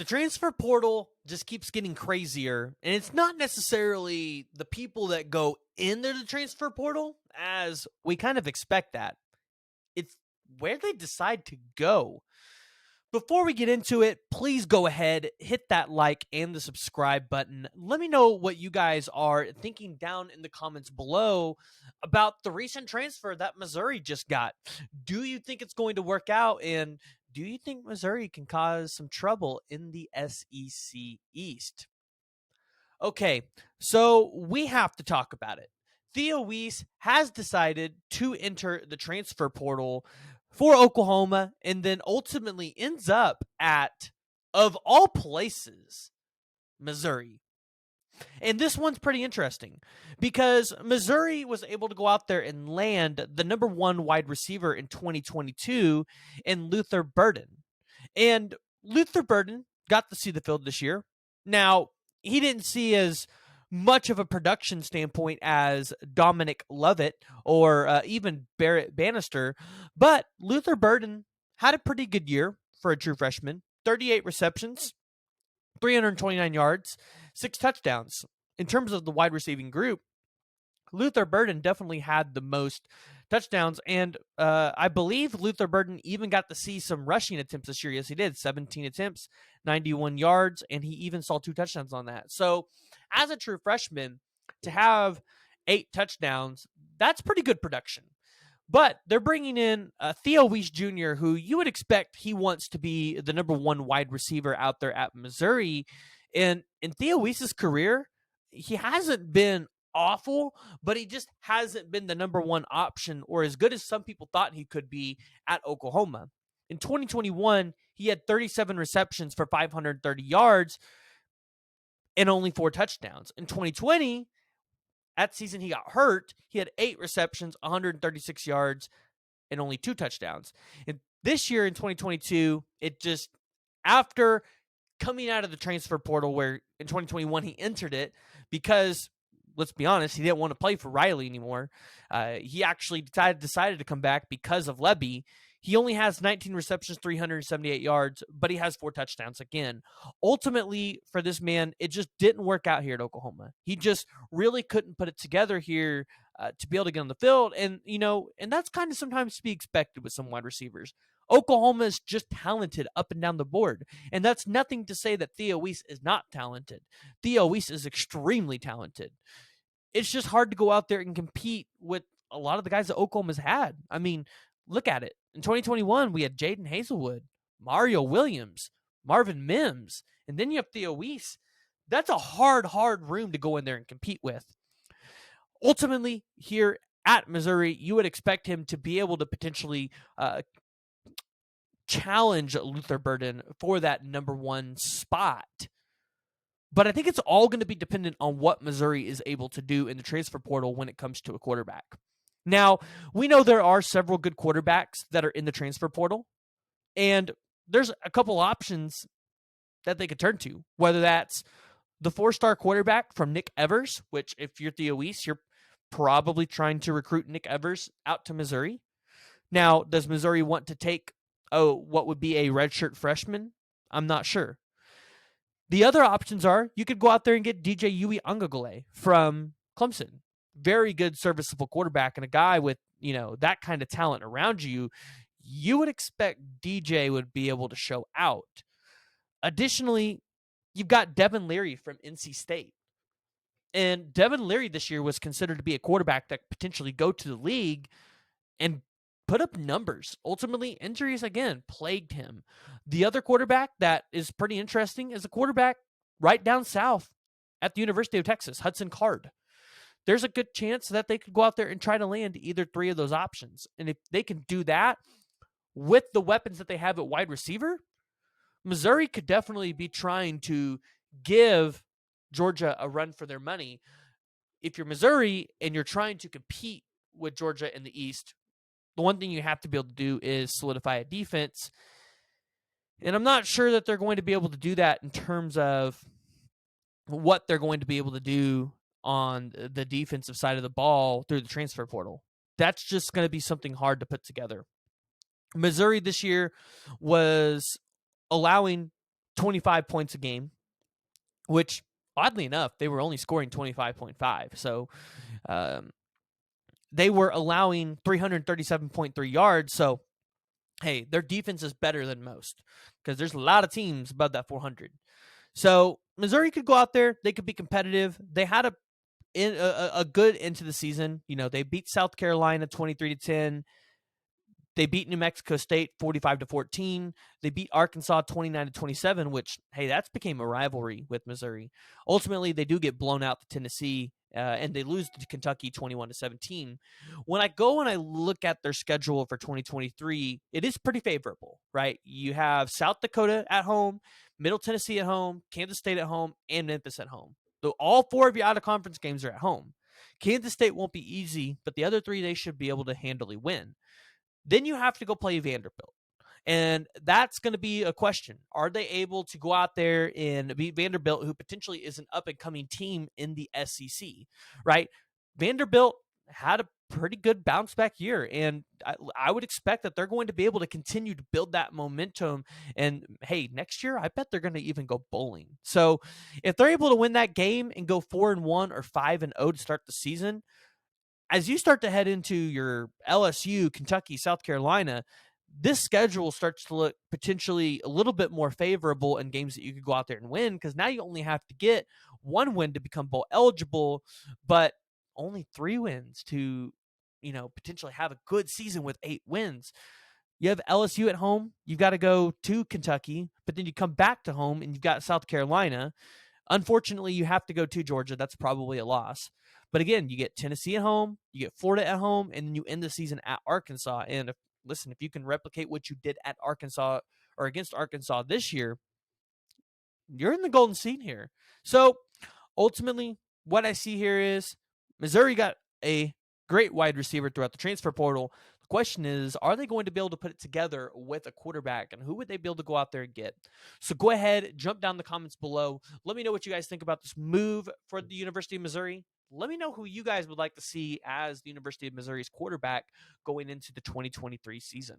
The transfer portal just keeps getting crazier, and it's not necessarily the people that go into the transfer portal, as we kind of expect that. It's where they decide to go. Before we get into it, please go ahead, hit that like and the subscribe button. Let me know what you guys are thinking down in the comments below about the recent transfer that Missouri just got. Do you think it's going to work out? And do you think Missouri can cause some trouble in the SEC East? Okay, so we have to talk about it. Theo Wease has decided to enter the transfer portal for Oklahoma and then ultimately ends up at, of all places, Missouri. And this one's pretty interesting because Missouri was able to go out there and land the number one wide receiver in 2022 in Luther Burden. And Luther Burden got to see the field this year. Now, he didn't see as much of a production standpoint as Dominic Lovett or even Barrett Bannister, but Luther Burden had a pretty good year for a true freshman. 38 receptions, 329 yards, 6 touchdowns. In terms of the wide receiving group, Luther Burden definitely had the most touchdowns, and I believe Luther Burden even got to see some rushing attempts this year. Yes, he did. 17 attempts, 91 yards, and he even saw 2 touchdowns on that. So, as a true freshman, to have 8 touchdowns, that's pretty good production. But they're bringing in Theo Wease Jr., who you would expect he wants to be the number one wide receiver out there at Missouri. And in Theo Wease's career, he hasn't been awful, but he just hasn't been the number one option or as good as some people thought he could be at Oklahoma. In 2021, he had 37 receptions for 530 yards and only 4 touchdowns. In 2020, that season he got hurt, he had 8 receptions, 136 yards, and only 2 touchdowns. And this year in 2022, it just, after coming out of the transfer portal where in 2021 he entered it because, let's be honest, he didn't want to play for Riley anymore. He actually decided to come back because of Lebby. He only has 19 receptions, 378 yards, but he has 4 touchdowns again. Ultimately, for this man, it just didn't work out here at Oklahoma. He just really couldn't put it together here to be able to get on the field. And, and that's kind of sometimes to be expected with some wide receivers. Oklahoma is just talented up and down the board. And that's nothing to say that Theo Wease is not talented. Theo Wease is extremely talented. It's just hard to go out there and compete with a lot of the guys that Oklahoma's had. I mean, look at it. In 2021, we had Jaden Hazelwood, Mario Williams, Marvin Mims, and then you have Theo Wease. That's a hard room to go in there and compete with. Ultimately, here at Missouri, you would expect him to be able to potentially challenge Luther Burden for that number one spot. But I think it's all going to be dependent on what Missouri is able to do in the transfer portal when it comes to a quarterback. Now, we know there are several good quarterbacks that are in the transfer portal, and there's a couple options that they could turn to, whether that's the 4-star quarterback from Nick Evers, which if you're Theo Wease, you're probably trying to recruit Nick Evers out to Missouri. Now, does Missouri want to take what would be a redshirt freshman? I'm not sure. The other options are you could go out there and get DJ Uiagalelei from Clemson. Very good, serviceable quarterback, and a guy with, that kind of talent around you, you would expect DJ would be able to show out. Additionally, you've got Devin Leary from NC State. And Devin Leary this year was considered to be a quarterback that could potentially go to the league and put up numbers. Ultimately, injuries, again, plagued him. The other quarterback that is pretty interesting is a quarterback right down south at the University of Texas, Hudson Card. There's a good chance that they could go out there and try to land either 3 of those options. And if they can do that with the weapons that they have at wide receiver, Missouri could definitely be trying to give Georgia a run for their money. If you're Missouri and you're trying to compete with Georgia in the East, the one thing you have to be able to do is solidify a defense. And I'm not sure that they're going to be able to do that in terms of what they're going to be able to do on the defensive side of the ball through the transfer portal. That's just going to be something hard to put together. Missouri this year was allowing 25 points a game, which oddly enough, they were only scoring 25.5. So they were allowing 337.3 yards. So, hey, their defense is better than most because there's a lot of teams above that 400. So Missouri could go out there. They could be competitive. They had a good into the season. You know, they beat South Carolina 23-10. They beat New Mexico State 45-14. They beat Arkansas 29-27, which, hey, that's became a rivalry with Missouri. Ultimately, they do get blown out to Tennessee, and they lose to Kentucky 21-17. When I go and I look at their schedule for 2023, it is pretty favorable, right? You have South Dakota at home, Middle Tennessee at home, Kansas State at home, and Memphis at home. So all four of your out-of-conference games are at home. Kansas State won't be easy, but the other three they should be able to handily win. Then you have to go play Vanderbilt. And that's going to be a question. Are they able to go out there and beat Vanderbilt, who potentially is an up-and-coming team in the SEC, right? Vanderbilt had a pretty good bounce-back year, and I would expect that they're going to be able to continue to build that momentum. And, hey, next year, I bet they're going to even go bowling. So if they're able to win that game and go 4-1 or 5-0 to start the season, as you start to head into your LSU, Kentucky, South Carolina, this schedule starts to look potentially a little bit more favorable in games that you could go out there and win, because now you only have to get one win to become bowl eligible, but only 3 wins to, potentially have a good season with 8 wins. You have LSU at home. You've got to go to Kentucky, but then you come back to home and you've got South Carolina. Unfortunately, you have to go to Georgia. That's probably a loss. But again, you get Tennessee at home, you get Florida at home, and then you end the season at Arkansas. And if you can replicate what you did at Arkansas or against Arkansas this year, you're in the golden seat here. So ultimately, what I see here is Missouri got a great wide receiver throughout the transfer portal. The question is, are they going to be able to put it together with a quarterback, and who would they be able to go out there and get? So go ahead, jump down the comments below. Let me know what you guys think about this move for the University of Missouri. Let me know who you guys would like to see as the University of Missouri's quarterback going into the 2023 season.